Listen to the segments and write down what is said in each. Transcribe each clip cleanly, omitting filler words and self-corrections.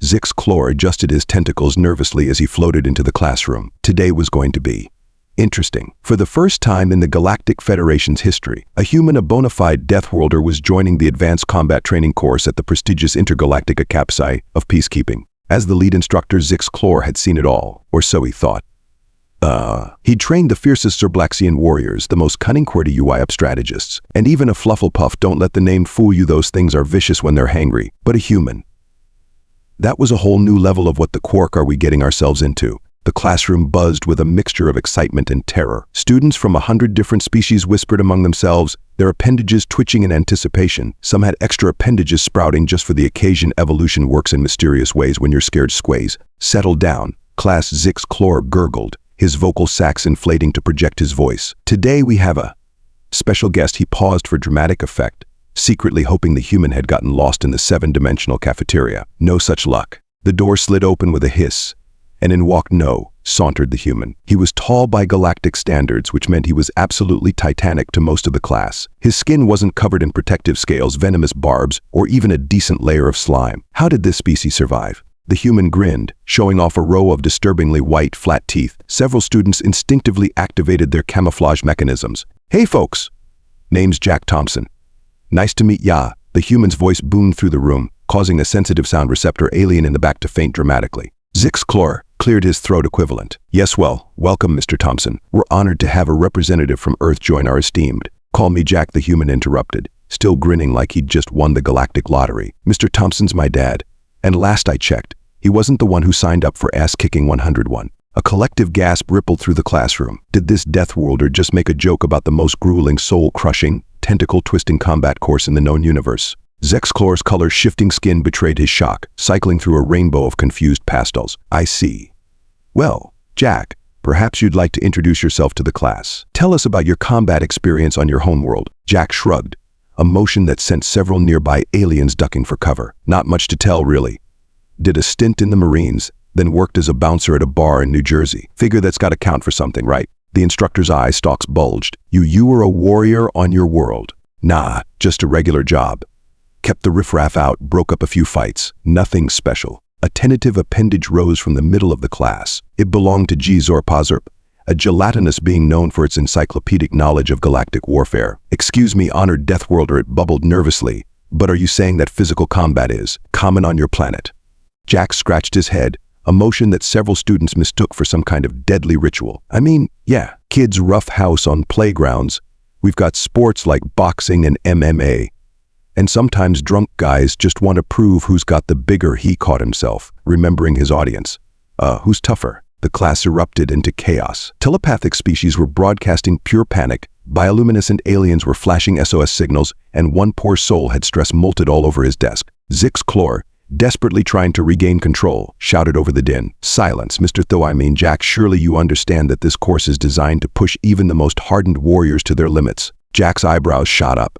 Zix-Chlor adjusted his tentacles nervously as he floated into the classroom. Today was going to be interesting. For the first time in the Galactic Federation's history, a human, a bona fide Deathworlder, was joining the advanced combat training course at the prestigious Intergalactic Academy of Peacekeeping. As the lead instructor, Zix-Chlor had seen it all, or so he thought. He'd trained the fiercest Zerblaxian warriors, the most cunning QWERTY strategists, and even a Flufflepuff. Don't let the name fool you, those things are vicious when they're hangry, but a human. That was a whole new level of what the quark are we getting ourselves into. The classroom buzzed with a mixture of excitement and terror. Students from 100 different species whispered among themselves, their appendages twitching in anticipation. Some had extra appendages sprouting just for the occasion. Evolution works in mysterious ways when you're scared. Squays. Settle down, class, Zix-Chlor gurgled, his vocal sacs inflating to project his voice. Today we have a special guest. He paused for dramatic effect, secretly hoping the human had gotten lost in the 7-dimensional cafeteria. No such luck. The door slid open with a hiss, and in walked sauntered the human. He was tall by galactic standards, which meant he was absolutely titanic to most of the class. His skin wasn't covered in protective scales, venomous barbs, or even a decent layer of slime. How did this species survive? The human grinned, showing off a row of disturbingly white, flat teeth. Several students instinctively activated their camouflage mechanisms. "Hey folks, name's Jack Thompson. Nice to meet ya." The human's voice boomed through the room, causing a sensitive sound receptor alien in the back to faint dramatically. Zix-Chlor cleared his throat equivalent. "Yes, well, welcome, Mr. Thompson. We're honored to have a representative from Earth join our esteemed." "Call me Jack," the human interrupted, still grinning like he'd just won the galactic lottery. "Mr. Thompson's my dad, and last I checked, he wasn't the one who signed up for ass-kicking 101. A collective gasp rippled through the classroom. Did this Deathworlder just make a joke about the most grueling, soul-crushing, tentacle-twisting combat course in the known universe? Zix-Chlor's color-shifting skin betrayed his shock, cycling through a rainbow of confused pastels. "I see. Well, Jack, perhaps you'd like to introduce yourself to the class. Tell us about your combat experience on your homeworld." Jack shrugged, a motion that sent several nearby aliens ducking for cover. "Not much to tell, really. Did a stint in the Marines, then worked as a bouncer at a bar in New Jersey. Figure that's got to count for something, right?" The instructor's eye stalks bulged. You were a warrior on your world." "Nah, just a regular job. Kept the riffraff out, broke up a few fights. Nothing special." A tentative appendage rose from the middle of the class. It belonged to G. Zorpazerp, a gelatinous being known for its encyclopedic knowledge of galactic warfare. "Excuse me, honored Deathworlder," it bubbled nervously, "but are you saying that physical combat is common on your planet?" Jack scratched his head, a motion that several students mistook for some kind of deadly ritual. "I mean, yeah, kids rough house on playgrounds. We've got sports like boxing and MMA. And sometimes drunk guys just want to prove who's got the bigger." He caught himself, remembering his audience. Who's tougher?" The class erupted into chaos. Telepathic species were broadcasting pure panic, bioluminescent aliens were flashing SOS signals, and one poor soul had stress molted all over his desk. Zix-Chlor, desperately trying to regain control, shouted over the din. "Silence, Mr. Jack, surely you understand that this course is designed to push even the most hardened warriors to their limits." Jack's eyebrows shot up.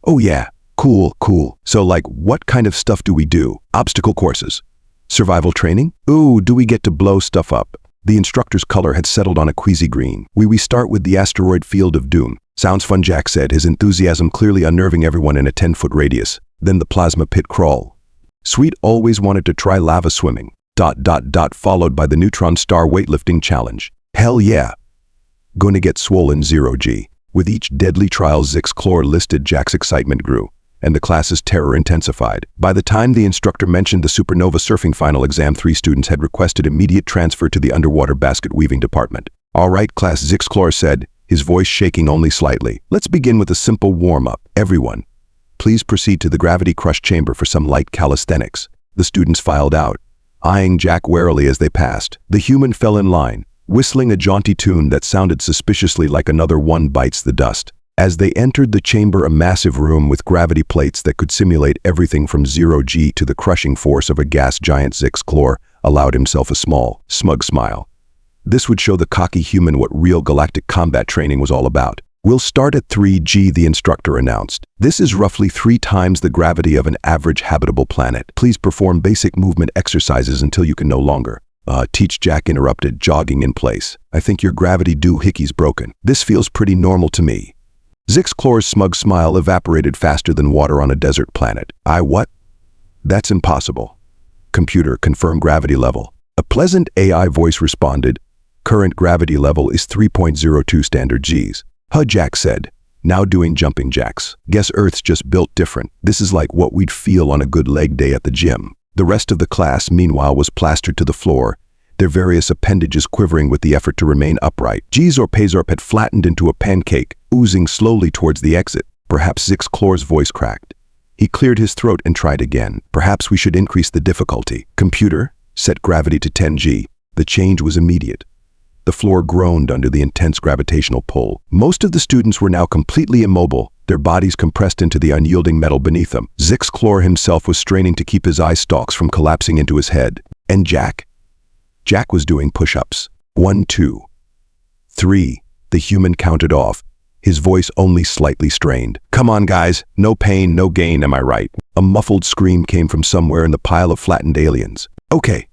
"Oh yeah. Cool. So like, what kind of stuff do we do? Obstacle courses? Survival training? Ooh, do we get to blow stuff up?" The instructor's color had settled on a queasy green. We start with the asteroid field of doom." "Sounds fun," Jack said, his enthusiasm clearly unnerving everyone in a 10-foot radius. "Then the plasma pit crawl. Sweet, always wanted to try lava swimming. ... followed by the neutron star weightlifting challenge. Hell yeah. Gonna get swollen 0G. With each deadly trial Zix-Chlor listed, Jack's excitement grew, and the class's terror intensified. By the time the instructor mentioned the Supernova surfing final exam, 3 students had requested immediate transfer to the underwater basket weaving department. "All right, class," Zix-Chlor said, his voice shaking only slightly. "Let's begin with a simple warm-up. Everyone, please proceed to the gravity crush chamber for some light calisthenics." The students filed out, eyeing Jack warily as they passed. The human fell in line, whistling a jaunty tune that sounded suspiciously like Another One Bites the Dust. As they entered the chamber, a massive room with gravity plates that could simulate everything from 0G to the crushing force of a gas giant, Zix-Chlor allowed himself a small, smug smile. This would show the cocky human what real galactic combat training was all about. "We'll start at 3G, the instructor announced. "This is roughly 3 times the gravity of an average habitable planet. Please perform basic movement exercises until you can no longer teach," Jack interrupted, jogging in place. "I think your gravity doohickey's broken. This feels pretty normal to me." Zix-Chlor's smug smile evaporated faster than water on a desert planet. What? That's impossible. Computer, confirm gravity level. A pleasant AI voice responded, current gravity level is 3.02 standard Gs. Jack said, now doing jumping jacks. Guess Earth's just built different. This is like what we'd feel on a good leg day at the gym. The rest of the class, meanwhile, was plastered to the floor, their various appendages quivering with the effort to remain upright. Pazorp had flattened into a pancake, oozing slowly towards the exit. Perhaps Zixclor's voice cracked. He cleared his throat and tried again. Perhaps we should increase the difficulty. Computer, set gravity to 10 G. The change was immediate. The floor groaned under the intense gravitational pull. Most of the students were now completely immobile, their bodies compressed into the unyielding metal beneath them. Zixclor himself was straining to keep his eye stalks from collapsing into his head. And Jack? Jack was doing push-ups. 1, 2, 3. The human counted off, his voice only slightly strained. Come on, guys. No pain, no gain, am I right? A muffled scream came from somewhere in the pile of flattened aliens. Okay,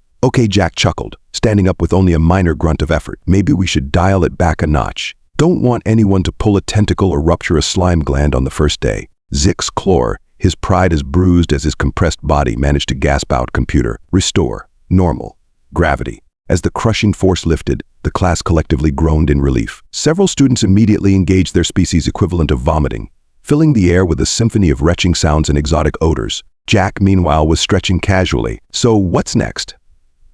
Jack chuckled, standing up with only a minor grunt of effort. Maybe we should dial it back a notch. Don't want anyone to pull a tentacle or rupture a slime gland on the first day. Zixclor, his pride as bruised as his compressed body, managed to gasp out, computer, restore, normal, gravity. As the crushing force lifted, the class collectively groaned in relief. Several students immediately engaged their species equivalent of vomiting, filling the air with a symphony of retching sounds and exotic odors. Jack, meanwhile, was stretching casually. So what's next?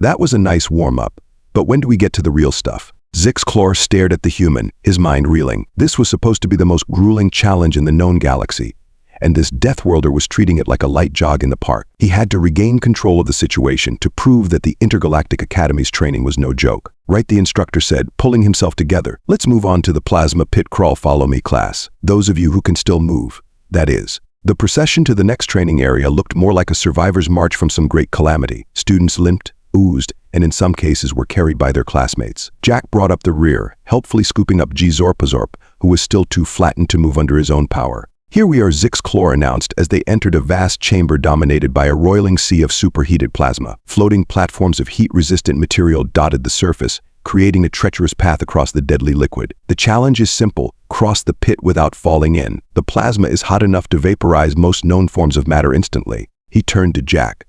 That was a nice warm-up, but when do we get to the real stuff? Zixclor stared at the human, his mind reeling. This was supposed to be the most grueling challenge in the known galaxy, and this Deathworlder was treating it like a light jog in the park. He had to regain control of the situation to prove that the Intergalactic Academy's training was no joke. Right, the instructor said, pulling himself together. Let's move on to the plasma pit crawl. Follow me, class. Those of you who can still move. That is. The procession to the next training area looked more like a survivor's march from some great calamity. Students limped, oozed, and in some cases were carried by their classmates. Jack brought up the rear, helpfully scooping up Pazorp, who was still too flattened to move under his own power. Here we are, Zixclor announced as they entered a vast chamber dominated by a roiling sea of superheated plasma. Floating platforms of heat-resistant material dotted the surface, creating a treacherous path across the deadly liquid. The challenge is simple: cross the pit without falling in. The plasma is hot enough to vaporize most known forms of matter instantly. He turned to Jack,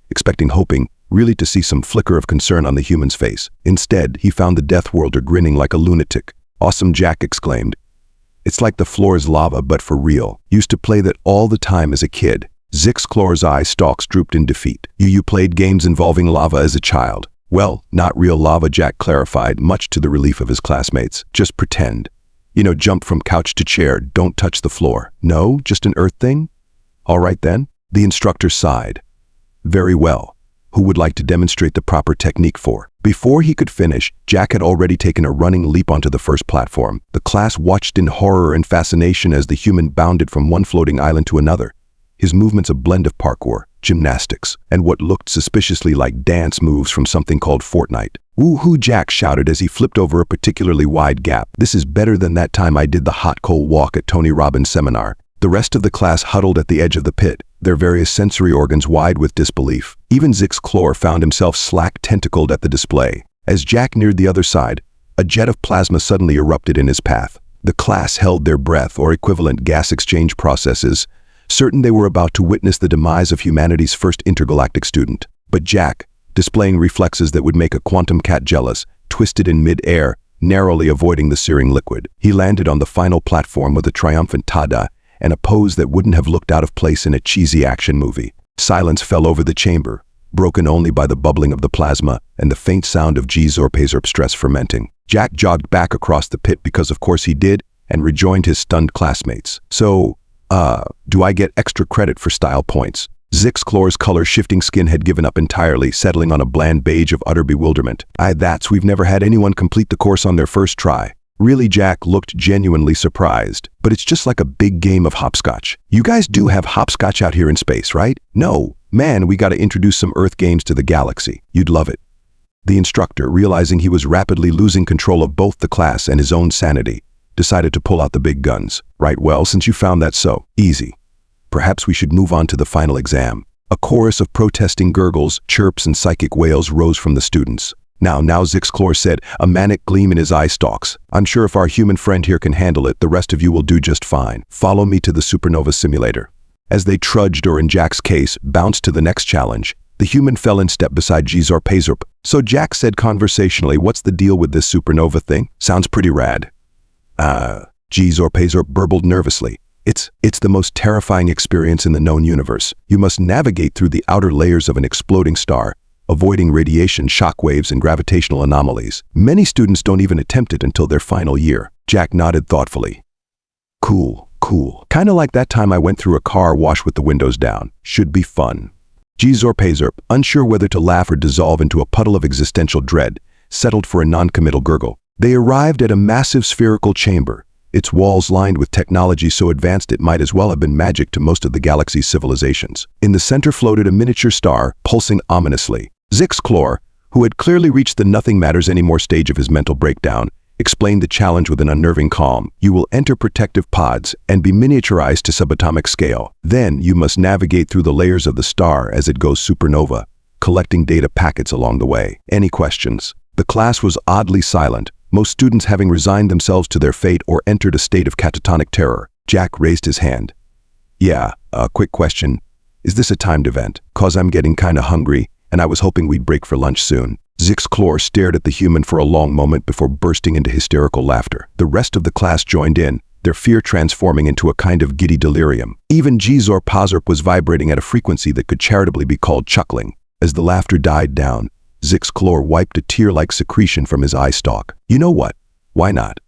hoping really to see some flicker of concern on the human's face. Instead, he found the Deathworlder grinning like a lunatic. Awesome, Jack exclaimed. It's like the floor is lava, but for real. Used to play that all the time as a kid. Zixclor's eye stalks drooped in defeat. You played games involving lava as a child. Well, not real lava, Jack clarified, much to the relief of his classmates. Just pretend. Jump from couch to chair, don't touch the floor. No, just an earth thing? All right then. The instructor sighed. Very well. Who would like to demonstrate the proper technique for? Before he could finish, Jack had already taken a running leap onto the first platform. The class watched in horror and fascination as the human bounded from one floating island to another, his movements a blend of parkour, gymnastics, and what looked suspiciously like dance moves from something called Fortnite. Woo-hoo, Jack shouted as he flipped over a particularly wide gap. This is better than that time I did the hot coal walk at Tony Robbins' seminar. The rest of the class huddled at the edge of the pit, their various sensory organs wide with disbelief. Even Zixclor found himself slack-tentacled at the display. As Jack neared the other side, a jet of plasma suddenly erupted in his path. The class held their breath, or equivalent gas exchange processes, certain they were about to witness the demise of humanity's first intergalactic student. But Jack, displaying reflexes that would make a quantum cat jealous, twisted in mid-air, narrowly avoiding the searing liquid. He landed on the final platform with a triumphant tada, and a pose that wouldn't have looked out of place in a cheesy action movie. Silence fell over the chamber, broken only by the bubbling of the plasma and the faint sound of Pazorp stress fermenting. Jack jogged back across the pit because of course he did, and rejoined his stunned classmates. So, do I get extra credit for style points? Zixclor's color-shifting skin had given up entirely, settling on a bland beige of utter bewilderment. We've never had anyone complete the course on their first try. Really, Jack looked genuinely surprised. But it's just like a big game of hopscotch. You guys do have hopscotch out here in space, right? No. Man, we gotta introduce some Earth games to the galaxy. You'd love it. The instructor, realizing he was rapidly losing control of both the class and his own sanity, decided to pull out the big guns. Right, well, since you found that so easy, perhaps we should move on to the final exam. A chorus of protesting gurgles, chirps, and psychic wails rose from the students. Now, Zixclor said, a manic gleam in his eye stalks. I'm sure if our human friend here can handle it, the rest of you will do just fine. Follow me to the Supernova simulator. As they trudged, or in Jack's case, bounced to the next challenge, The human fell in step beside Pazorp. So Jack said conversationally, "What's the deal with this supernova thing? Sounds pretty rad." Pazorp burbled nervously. It's the most terrifying experience in the known universe. You must navigate through the outer layers of an exploding star, avoiding radiation, shock waves, and gravitational anomalies. Many students don't even attempt it until their final year. Jack nodded thoughtfully. Cool. Kinda like that time I went through a car wash with the windows down. Should be fun. Pazorp, unsure whether to laugh or dissolve into a puddle of existential dread, settled for a non-committal gurgle. They arrived at a massive spherical chamber, its walls lined with technology so advanced it might as well have been magic to most of the galaxy's civilizations. In the center floated a miniature star, pulsing ominously. Zix, who had clearly reached the nothing matters anymore stage of his mental breakdown, explained the challenge with an unnerving calm. You will enter protective pods and be miniaturized to subatomic scale. Then you must navigate through the layers of the star as it goes supernova, collecting data packets along the way. Any questions? The class was oddly silent, most students having resigned themselves to their fate or entered a state of catatonic terror. Jack raised his hand. "Yeah, a quick question. Is this a timed event? 'Cause I'm getting kinda hungry, and I was hoping we'd break for lunch soon." Zix stared at the human for a long moment before bursting into hysterical laughter. The rest of the class joined in, their fear transforming into a kind of giddy delirium. Even Pazorp was vibrating at a frequency that could charitably be called chuckling. As the laughter died down, Zix wiped a tear-like secretion from his eye stalk. "You know what? Why not?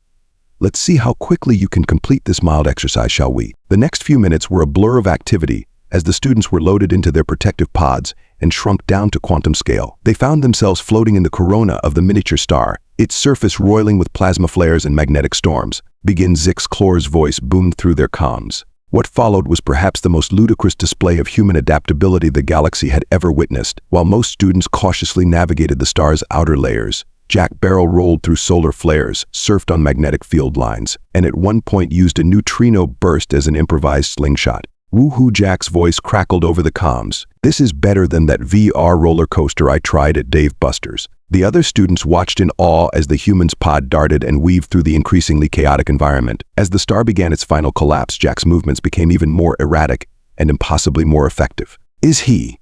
Let's see how quickly you can complete this mild exercise, shall we?" The next few minutes were a blur of activity as the students were loaded into their protective pods and shrunk down to quantum scale. They found themselves floating in the corona of the miniature star, its surface roiling with plasma flares and magnetic storms. Zix's voice boomed through their comms. What followed was perhaps the most ludicrous display of human adaptability the galaxy had ever witnessed. While most students cautiously navigated the star's outer layers, Jack barrel-rolled through solar flares, surfed on magnetic field lines, and at one point used a neutrino burst as an improvised slingshot. Woohoo! Jack's voice crackled over the comms. "This is better than that VR roller coaster I tried at Dave Buster's." The other students watched in awe as the human's pod darted and weaved through the increasingly chaotic environment. As the star began its final collapse, Jack's movements became even more erratic and impossibly more effective. Is he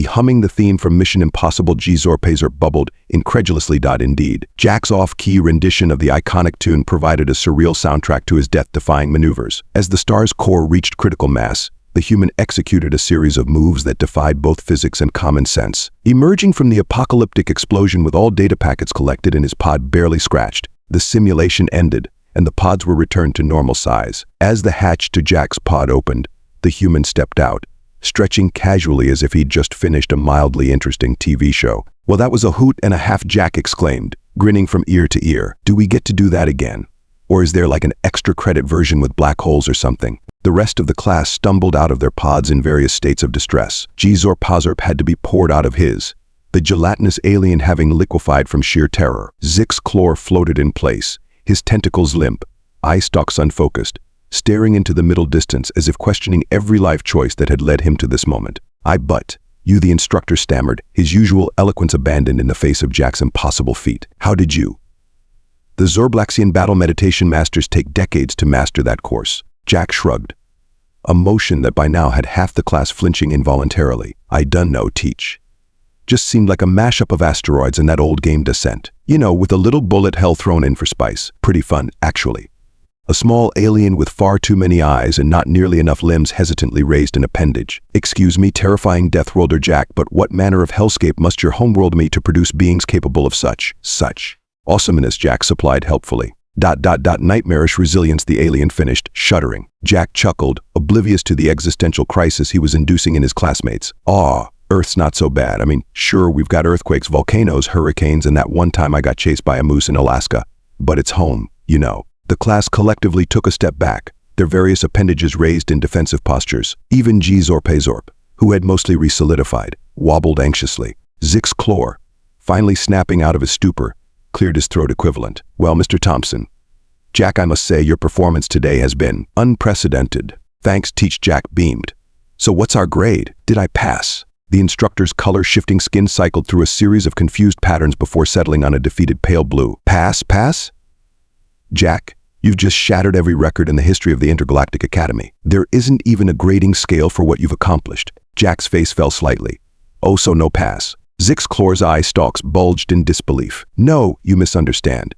humming the theme from Mission Impossible? Pazorp bubbled incredulously. Indeed. Jack's off-key rendition of the iconic tune provided a surreal soundtrack to his death-defying maneuvers. As the star's core reached critical mass, the human executed a series of moves that defied both physics and common sense. Emerging from the apocalyptic explosion with all data packets collected and his pod barely scratched, the simulation ended, and the pods were returned to normal size. As the hatch to Jack's pod opened, the human stepped out, stretching casually as if he'd just finished a mildly interesting TV show. "Well, that was a hoot and a half," Jack exclaimed, grinning from ear to ear. "Do we get to do that again? Or is there like an extra credit version with black holes or something?" The rest of the class stumbled out of their pods in various states of distress. Pazorp had to be poured out of his, the gelatinous alien having liquefied from sheer terror. Zix floated in place, his tentacles limp, eye stalks unfocused, staring into the middle distance as if questioning every life choice that had led him to this moment. "You," the instructor stammered, his usual eloquence abandoned in the face of Jack's impossible feat. "How did you?" "The Zorblaxian battle meditation masters take decades to master that course." Jack shrugged, a motion that by now had half the class flinching involuntarily. "I done no teach. Just seemed like a mashup of asteroids and that old game Descent. You know, with a little bullet hell thrown in for spice. Pretty fun, actually." A small alien with far too many eyes and not nearly enough limbs hesitantly raised an appendage. "Excuse me, terrifying Deathworlder Jack, but what manner of hellscape must your homeworld be to produce beings capable of such awesomeness?" Jack supplied helpfully. Nightmarish resilience," the alien finished, shuddering. Jack chuckled, oblivious to the existential crisis he was inducing in his classmates. Earth's not so bad. I mean, sure, we've got earthquakes, volcanoes, hurricanes, and that one time I got chased by a moose in Alaska. But it's home, you know." The class collectively took a step back, their various appendages raised in defensive postures. Even Pazorp, who had mostly re-solidified, wobbled anxiously. Zix, finally snapping out of his stupor, cleared his throat equivalent. "Well, Mr. Thompson, Jack, I must say your performance today has been unprecedented." "Thanks," Jack beamed. "So what's our grade? Did I pass?" The instructor's color-shifting skin cycled through a series of confused patterns before settling on a defeated pale blue. Pass? "Jack, you've just shattered every record in the history of the Intergalactic Academy. There isn't even a grading scale for what you've accomplished. Jack's face fell slightly. Oh, so no pass. Zix's claw's eye stalks bulged in disbelief. No, you misunderstand.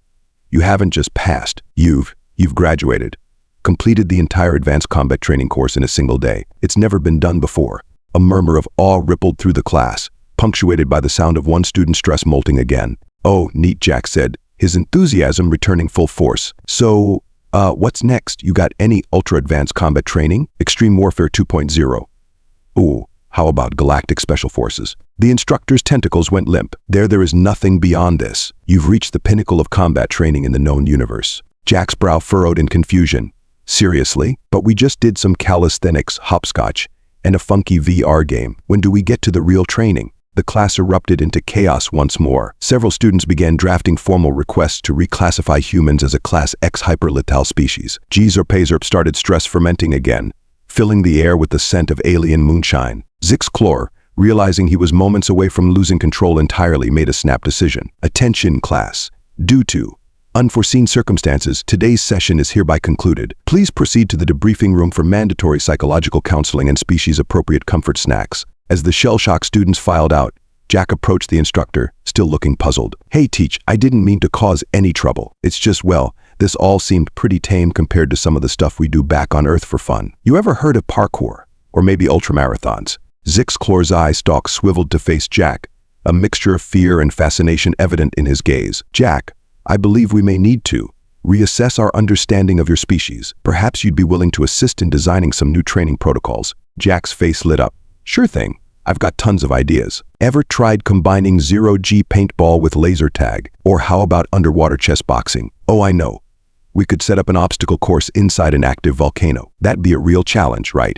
You haven't just passed. You've graduated. Completed the entire advanced combat training course in a single day. It's never been done before. A murmur of awe rippled through the class, punctuated by the sound of one student's stress molting again. Oh, neat, Jack said, his enthusiasm returning full force. So, what's next? You got any ultra-advanced combat training? Extreme Warfare 2.0. Ooh, how about Galactic Special Forces? The instructor's tentacles went limp. There is nothing beyond this. You've reached the pinnacle of combat training in the known universe. Jack's brow furrowed in confusion. Seriously? But we just did some calisthenics, hopscotch, and a funky VR game. When do we get to the real training? The class erupted into chaos once more. Several students began drafting formal requests to reclassify humans as a Class X hyperlethal species. Gzerp started stress fermenting again, filling the air with the scent of alien moonshine. Zix Chlor, realizing he was moments away from losing control entirely, made a snap decision. Attention, class. Due to unforeseen circumstances, today's session is hereby concluded. Please proceed to the debriefing room for mandatory psychological counseling and species-appropriate comfort snacks. As the shell-shocked students filed out, Jack approached the instructor, still looking puzzled. Hey, Teach, I didn't mean to cause any trouble. It's just, well, this all seemed pretty tame compared to some of the stuff we do back on Earth for fun. You ever heard of parkour? Or maybe ultramarathons? Zix Chlor's eye stalk swiveled to face Jack, a mixture of fear and fascination evident in his gaze. Jack, I believe we may need to reassess our understanding of your species. Perhaps you'd be willing to assist in designing some new training protocols. Jack's face lit up. Sure thing. I've got tons of ideas. Ever tried combining zero-G paintball with laser tag? Or how about underwater chess boxing? Oh, I know. We could set up an obstacle course inside an active volcano. That'd be a real challenge, right?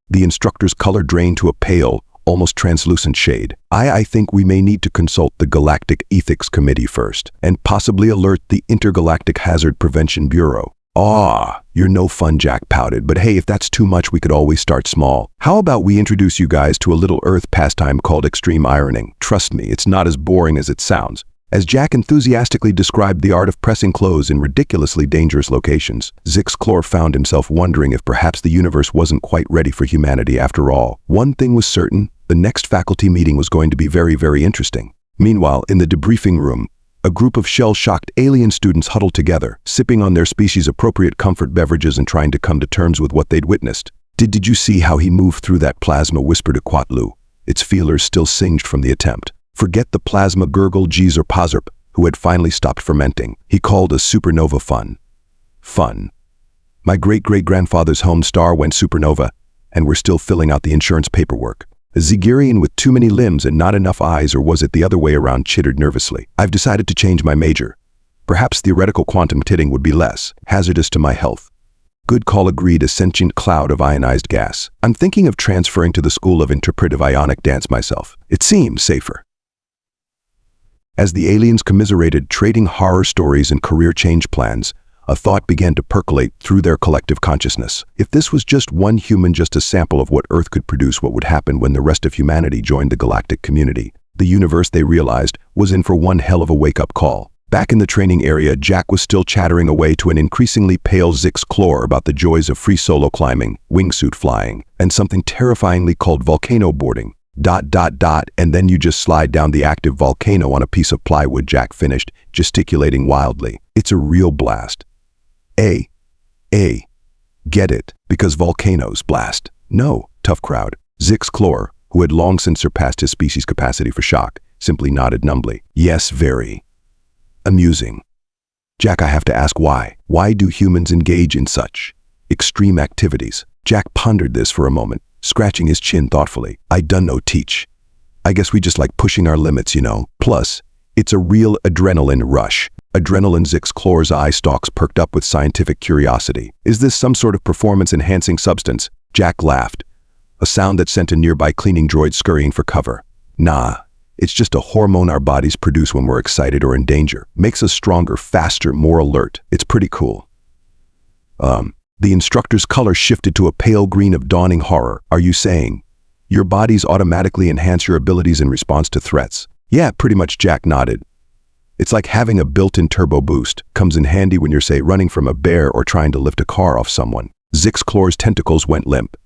The instructor's color drained to a pale, almost translucent shade. I think we may need to consult the Galactic Ethics Committee first, and possibly alert the Intergalactic Hazard Prevention Bureau. Ah, you're no fun, Jack pouted, but hey, if that's too much, we could always start small. How about we introduce you guys to a little Earth pastime called extreme ironing? Trust me, it's not as boring as it sounds. As Jack enthusiastically described the art of pressing clothes in ridiculously dangerous locations, Zix Chlor found himself wondering if perhaps the universe wasn't quite ready for humanity after all. One thing was certain, the next faculty meeting was going to be very, very interesting. Meanwhile, in the debriefing room, a group of shell-shocked alien students huddled together, sipping on their species-appropriate comfort beverages and trying to come to terms with what they'd witnessed. Did you see how he moved through that plasma? Whispered Quatlu, its feelers still singed from the attempt. Forget the plasma, gurgled Gzerp, who had finally stopped fermenting. He called a supernova fun. Fun. My great-great-grandfather's home star went supernova, and we're still filling out the insurance paperwork. A Zigirian with too many limbs and not enough eyes, or was it the other way around, chittered nervously. I've decided to change my major. Perhaps theoretical quantum titting would be less hazardous to my health. Good call, agreed a sentient cloud of ionized gas. I'm thinking of transferring to the School of Interpretive Ionic Dance myself. It seems safer. As the aliens commiserated, trading horror stories and career change plans, a thought began to percolate through their collective consciousness. If this was just one human, just a sample of what Earth could produce, what would happen when the rest of humanity joined the galactic community? The universe, they realized, was in for one hell of a wake-up call. Back in the training area, Jack was still chattering away to an increasingly pale Zix Chlor about the joys of free solo climbing, wingsuit flying, and something terrifyingly called volcano boarding. And then you just slide down the active volcano on a piece of plywood, Jack finished, gesticulating wildly. It's a real blast. Get it? Because volcanoes blast. No, tough crowd. Zix Chlor, who had long since surpassed his species' capacity for shock, simply nodded numbly. Yes, very amusing. Jack, I have to ask why. Why do humans engage in such extreme activities? Jack pondered this for a moment, scratching his chin thoughtfully. I dunno, Teach. I guess we just like pushing our limits, you know. Plus, it's a real adrenaline rush. Adrenaline. Zix Chlor's eye stalks perked up with scientific curiosity. Is this some sort of performance-enhancing substance? Jack laughed, a sound that sent a nearby cleaning droid scurrying for cover. Nah, it's just a hormone our bodies produce when we're excited or in danger. Makes us stronger, faster, more alert. It's pretty cool. The instructor's color shifted to a pale green of dawning horror. Are you saying your bodies automatically enhance your abilities in response to threats? Yeah, pretty much, Jack nodded. It's like having a built-in turbo boost. Comes in handy when you're, say, running from a bear or trying to lift a car off someone. Zix Chlor's tentacles went limp.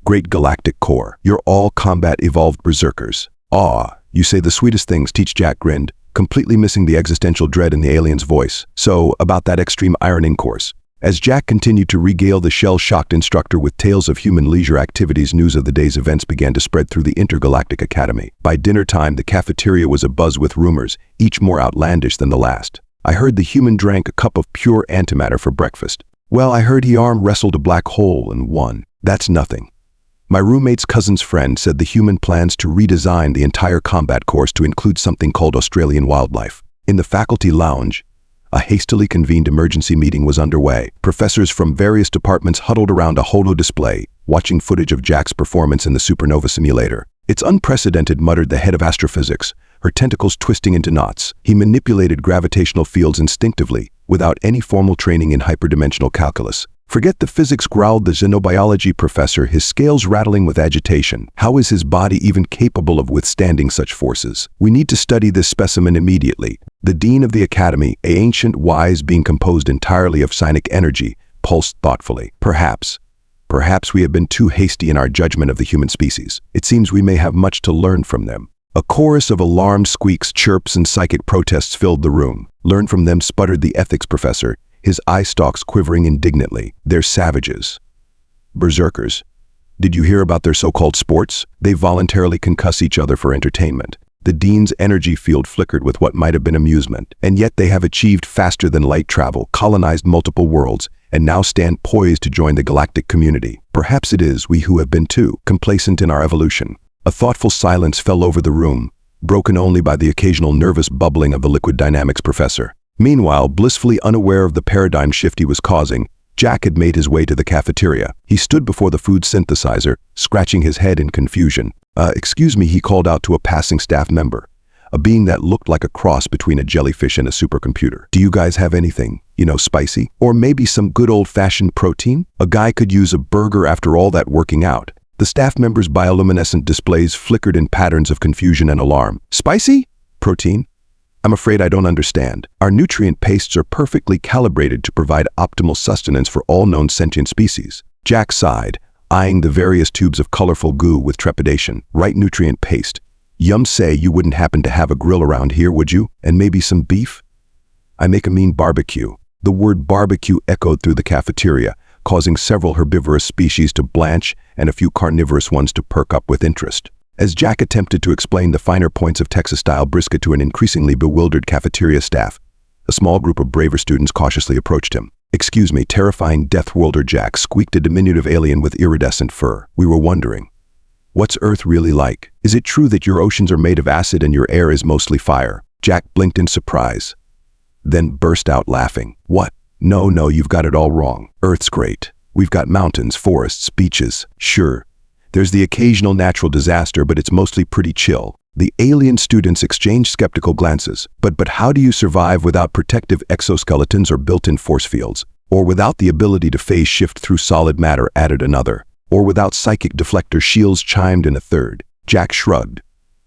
Great Galactic Corps. You're all combat-evolved berserkers. Aw, you say the sweetest things, Teach Jack grinned, completely missing the existential dread in the alien's voice. So, about that extreme ironing course. As Jack continued to regale the shell-shocked instructor with tales of human leisure activities, news of the day's events began to spread through the Intergalactic Academy. By dinner time, the cafeteria was abuzz with rumors, each more outlandish than the last. I heard the human drank a cup of pure antimatter for breakfast. Well, I heard he arm wrestled a black hole and won. That's nothing. My roommate's cousin's friend said the human plans to redesign the entire combat course to include something called Australian wildlife. In the faculty lounge, a hastily convened emergency meeting was underway. Professors from various departments huddled around a holo display, watching footage of Jack's performance in the Supernova simulator. It's unprecedented, muttered the head of astrophysics, her tentacles twisting into knots. He manipulated gravitational fields instinctively, without any formal training in hyperdimensional calculus. Forget the physics, growled the xenobiology professor, his scales rattling with agitation. How is his body even capable of withstanding such forces? We need to study this specimen immediately. The dean of the academy, an ancient wise being composed entirely of psionic energy, pulsed thoughtfully. Perhaps we have been too hasty in our judgment of the human species. It seems we may have much to learn from them. A chorus of alarmed squeaks, chirps, and psychic protests filled the room. Learn from them, sputtered the ethics professor, his eye stalks quivering indignantly. They're savages. Berserkers. Did you hear about their so-called sports? They voluntarily concuss each other for entertainment. The dean's energy field flickered with what might have been amusement, and yet they have achieved faster than light travel, colonized multiple worlds, and now stand poised to join the galactic community. Perhaps it is we who have been too complacent in our evolution. A thoughtful silence fell over the room, broken only by the occasional nervous bubbling of the liquid dynamics professor. Meanwhile, blissfully unaware of the paradigm shift he was causing, Jack had made his way to the cafeteria. He stood before the food synthesizer, scratching his head in confusion. Excuse me, he called out to a passing staff member, a being that looked like a cross between a jellyfish and a supercomputer. Do you guys have anything, spicy? Or maybe some good old-fashioned protein? A guy could use a burger after all that working out. The staff member's bioluminescent displays flickered in patterns of confusion and alarm. Spicy? Protein? I'm afraid I don't understand. Our nutrient pastes are perfectly calibrated to provide optimal sustenance for all known sentient species. Jack sighed, eyeing the various tubes of colorful goo with trepidation. Right, nutrient paste. Yum, say you wouldn't happen to have a grill around here, would you? And maybe some beef? I make a mean barbecue. The word barbecue echoed through the cafeteria, causing several herbivorous species to blanch and a few carnivorous ones to perk up with interest. As Jack attempted to explain the finer points of Texas-style brisket to an increasingly bewildered cafeteria staff, a small group of braver students cautiously approached him. Excuse me, terrifying Deathworlder, Jack, squeaked a diminutive alien with iridescent fur. We were wondering, what's Earth really like? Is it true that your oceans are made of acid and your air is mostly fire? Jack blinked in surprise, then burst out laughing. What? No, you've got it all wrong. Earth's great. We've got mountains, forests, beaches. Sure, there's the occasional natural disaster, but it's mostly pretty chill. The alien students exchanged skeptical glances. But how do you survive without protective exoskeletons or built-in force fields? Or without the ability to phase shift through solid matter, added another. Or without psychic deflector shields, chimed in a third. Jack shrugged,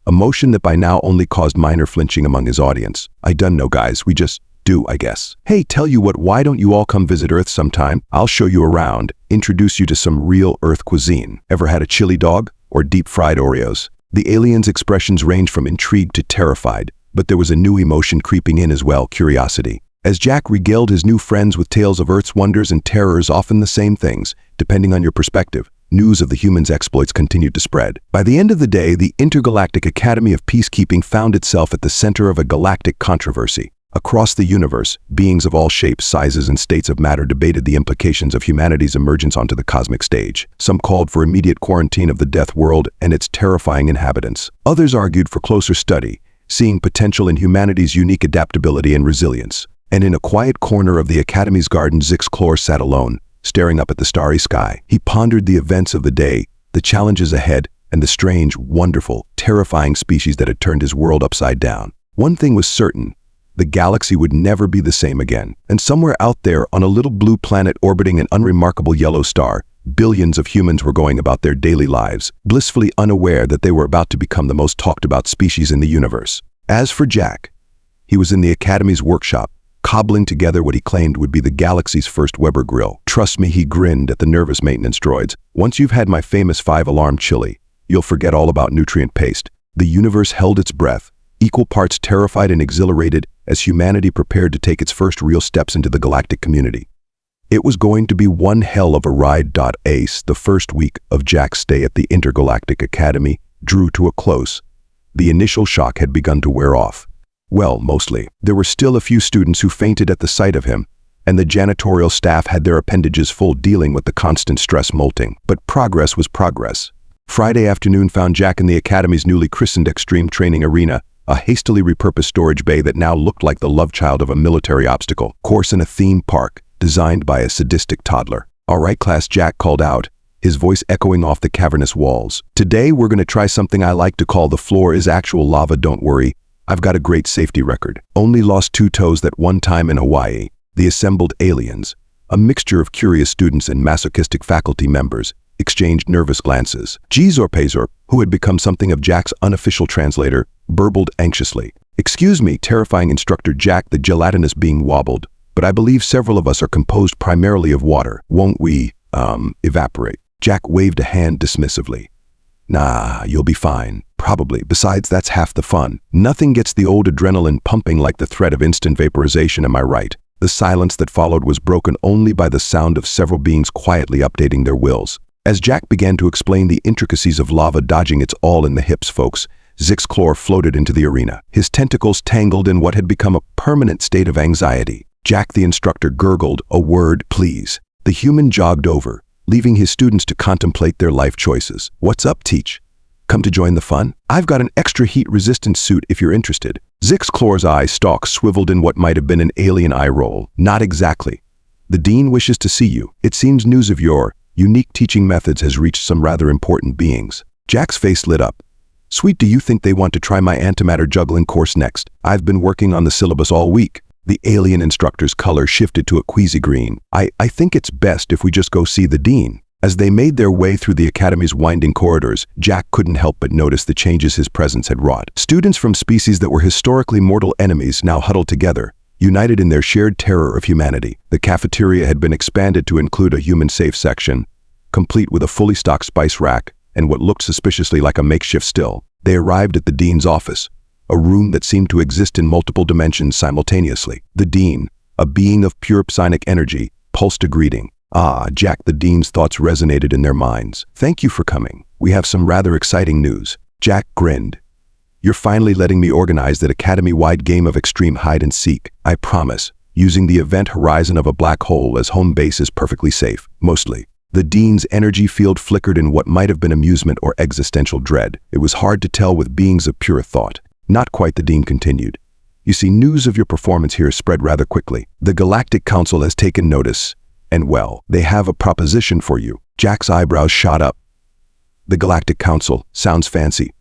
a motion that by now only caused minor flinching among his audience. I done know, guys, we just do, I guess. Hey, tell you what, why don't you all come visit Earth sometime? I'll show you around, introduce you to some real Earth cuisine. Ever had a chili dog? Or deep-fried Oreos? The alien's expressions ranged from intrigued to terrified, but there was a new emotion creeping in as well, curiosity. As Jack regaled his new friends with tales of Earth's wonders and terrors, often the same things, depending on your perspective, news of the humans' exploits continued to spread. By the end of the day, the Intergalactic Academy of Peacekeeping found itself at the center of a galactic controversy. Across the universe, beings of all shapes, sizes, and states of matter debated the implications of humanity's emergence onto the cosmic stage. Some called for immediate quarantine of the Death World and its terrifying inhabitants. Others argued for closer study, seeing potential in humanity's unique adaptability and resilience. And in a quiet corner of the Academy's garden, Zix Clor sat alone, staring up at the starry sky. He pondered the events of the day, the challenges ahead, and the strange, wonderful, terrifying species that had turned his world upside down. One thing was certain: the galaxy would never be the same again. And somewhere out there, on a little blue planet orbiting an unremarkable yellow star, billions of humans were going about their daily lives, blissfully unaware that they were about to become the most talked about species in the universe. As for Jack, he was in the Academy's workshop, cobbling together what he claimed would be the galaxy's first Weber grill. Trust me, he grinned at the nervous maintenance droids. Once you've had my famous 5-alarm chili, you'll forget all about nutrient paste. The universe held its breath, equal parts terrified and exhilarated as humanity prepared to take its first real steps into the galactic community. It was going to be one hell of a ride. Ace, the first week of Jack's stay at the Intergalactic Academy, drew to a close. The initial shock had begun to wear off. Well, mostly. There were still a few students who fainted at the sight of him, and the janitorial staff had their appendages full dealing with the constant stress molting. But progress was progress. Friday afternoon found Jack in the Academy's newly christened Extreme Training Arena, a hastily repurposed storage bay that now looked like the love child of a military obstacle course in a theme park designed by a sadistic toddler. "All right, class," Jack called out, his voice echoing off the cavernous walls. "Today we're going to try something I like to call the floor is actual lava. Don't worry, I've got a great safety record. Only lost 2 toes that one time in Hawaii." The assembled aliens, a mixture of curious students and masochistic faculty members, exchanged nervous glances. Zorpazor, who had become something of Jack's unofficial translator, burbled anxiously. "Excuse me, terrifying instructor Jack," the gelatinous being wobbled, "but I believe several of us are composed primarily of water. Won't we, evaporate?" Jack waved a hand dismissively. "Nah, you'll be fine. Probably. Besides, that's half the fun. Nothing gets the old adrenaline pumping like the threat of instant vaporization, am I right?" The silence that followed was broken only by the sound of several beings quietly updating their wills. As Jack began to explain the intricacies of lava dodging its all in the hips, folks, Zixclor floated into the arena, his tentacles tangled in what had become a permanent state of anxiety. Jack the instructor gurgled, "A word, please." The human jogged over, leaving his students to contemplate their life choices. "What's up, Teach? Come to join the fun? I've got an extra heat-resistant suit if you're interested." Zixclor's eye stalk swiveled in what might have been an alien eye roll. "Not exactly. The dean wishes to see you. It seems news of your unique teaching methods has reached some rather important beings." Jack's face lit up. "Sweet, do you think they want to try my antimatter juggling course next? I've been working on the syllabus all week." The alien instructor's color shifted to a queasy green. I think it's best if we just go see the dean." As they made their way through the Academy's winding corridors, Jack couldn't help but notice the changes his presence had wrought. Students from species that were historically mortal enemies now huddled together, united in their shared terror of humanity. The cafeteria had been expanded to include a human-safe section, complete with a fully stocked spice rack and what looked suspiciously like a makeshift still. They arrived at the dean's office, a room that seemed to exist in multiple dimensions simultaneously. The dean, a being of pure psionic energy, pulsed a greeting. "Ah, Jack," the dean's thoughts resonated in their minds. "Thank you for coming. We have some rather exciting news." Jack grinned. "You're finally letting me organize that academy-wide game of extreme hide-and-seek. I promise, using the event horizon of a black hole as home base is perfectly safe, mostly." The dean's energy field flickered in what might have been amusement or existential dread. It was hard to tell with beings of pure thought. "Not quite," the dean continued. "You see, news of your performance here spread rather quickly. The Galactic Council has taken notice, and well, they have a proposition for you." Jack's eyebrows shot up. "The Galactic Council sounds fancy.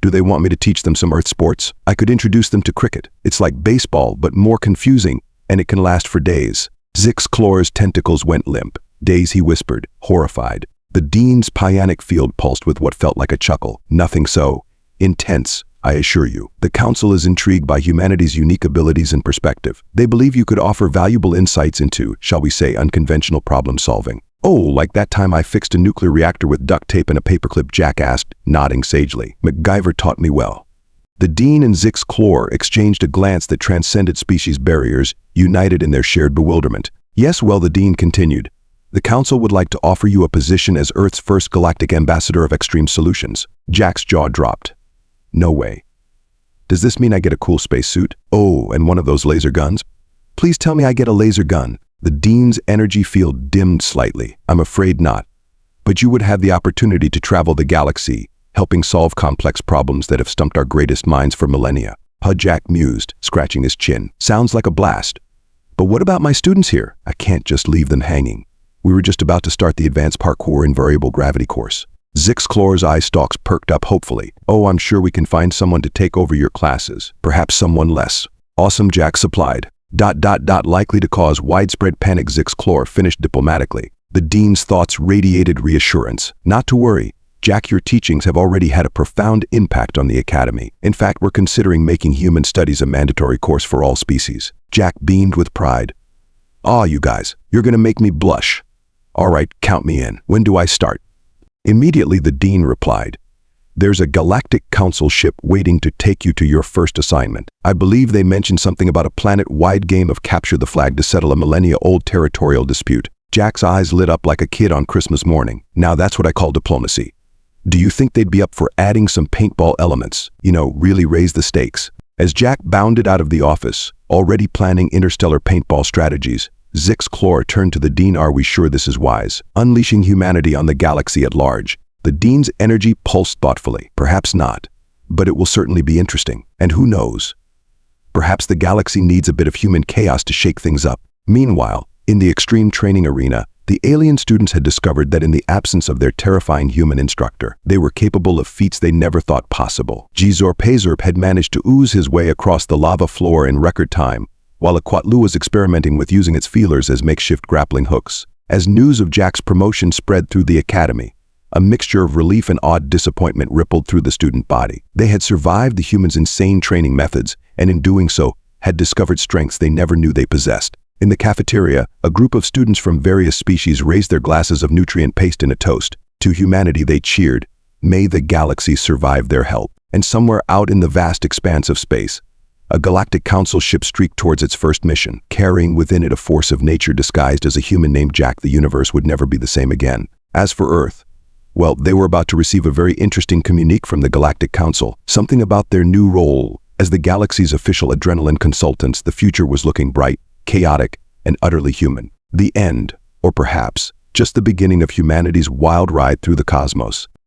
Do they want me to teach them some Earth sports? I could introduce them to cricket. It's like baseball, but more confusing, and it can last for days." Zixclor's tentacles went limp. "Days," he whispered, horrified. The dean's pionic field pulsed with what felt like a chuckle. "Nothing so intense, I assure you. The council is intrigued by humanity's unique abilities and perspective. They believe you could offer valuable insights into, shall we say, unconventional problem solving." "Oh, like that time I fixed a nuclear reactor with duct tape and a paperclip," Jack asked, nodding sagely. "MacGyver taught me well." The dean and Zixclor exchanged a glance that transcended species barriers, united in their shared bewilderment. "Yes, well," the dean continued, "the council would like to offer you a position as Earth's first galactic ambassador of extreme solutions." Jack's jaw dropped. "No way. Does this mean I get a cool spacesuit? Oh, and one of those laser guns? Please tell me I get a laser gun." The dean's energy field dimmed slightly. "I'm afraid not. But you would have the opportunity to travel the galaxy, helping solve complex problems that have stumped our greatest minds for millennia." Jack mused, scratching his chin. "Sounds like a blast. But what about my students here? I can't just leave them hanging. We were just about to start the advanced parkour and variable gravity course." Zixclor's eye stalks perked up hopefully. "Oh, I'm sure we can find someone to take over your classes. Perhaps someone less awesome," Jack supplied. Likely to cause widespread panic," Zixclor finished diplomatically. The dean's thoughts radiated reassurance. "Not to worry. Jack, your teachings have already had a profound impact on the Academy. In fact, we're considering making human studies a mandatory course for all species." Jack beamed with pride. "Aw, you guys, you're gonna make me blush. All right, count me in. When do I start?" Immediately, the dean replied, "There's a Galactic Council ship waiting to take you to your first assignment. I believe they mentioned something about a planet-wide game of capture the flag to settle a millennia-old territorial dispute." Jack's eyes lit up like a kid on Christmas morning. "Now that's what I call diplomacy. Do you think they'd be up for adding some paintball elements? Really raise the stakes?" As Jack bounded out of the office, already planning interstellar paintball strategies, Zix Chlor turned to the dean. "Are we sure this is wise? Unleashing humanity on the galaxy at large?" The dean's energy pulsed thoughtfully. "Perhaps not, but it will certainly be interesting. And who knows? Perhaps the galaxy needs a bit of human chaos to shake things up." Meanwhile, in the extreme training arena, the alien students had discovered that in the absence of their terrifying human instructor, they were capable of feats they never thought possible. Gzor Pazerp had managed to ooze his way across the lava floor in record time, while Aquatlu was experimenting with using its feelers as makeshift grappling hooks. As news of Jack's promotion spread through the academy, a mixture of relief and odd disappointment rippled through the student body. They had survived the humans' insane training methods, and in doing so, had discovered strengths they never knew they possessed. In the cafeteria, a group of students from various species raised their glasses of nutrient paste in a toast. To humanity they cheered, "May the galaxy survive their help." And somewhere out in the vast expanse of space, a Galactic Council ship streaked towards its first mission, carrying within it a force of nature disguised as a human named Jack. The universe would never be the same again. As for Earth, well, they were about to receive a very interesting communique from the Galactic Council, something about their new role. As the galaxy's official adrenaline consultants, the future was looking bright, chaotic, and utterly human. The end, or perhaps just the beginning of humanity's wild ride through the cosmos.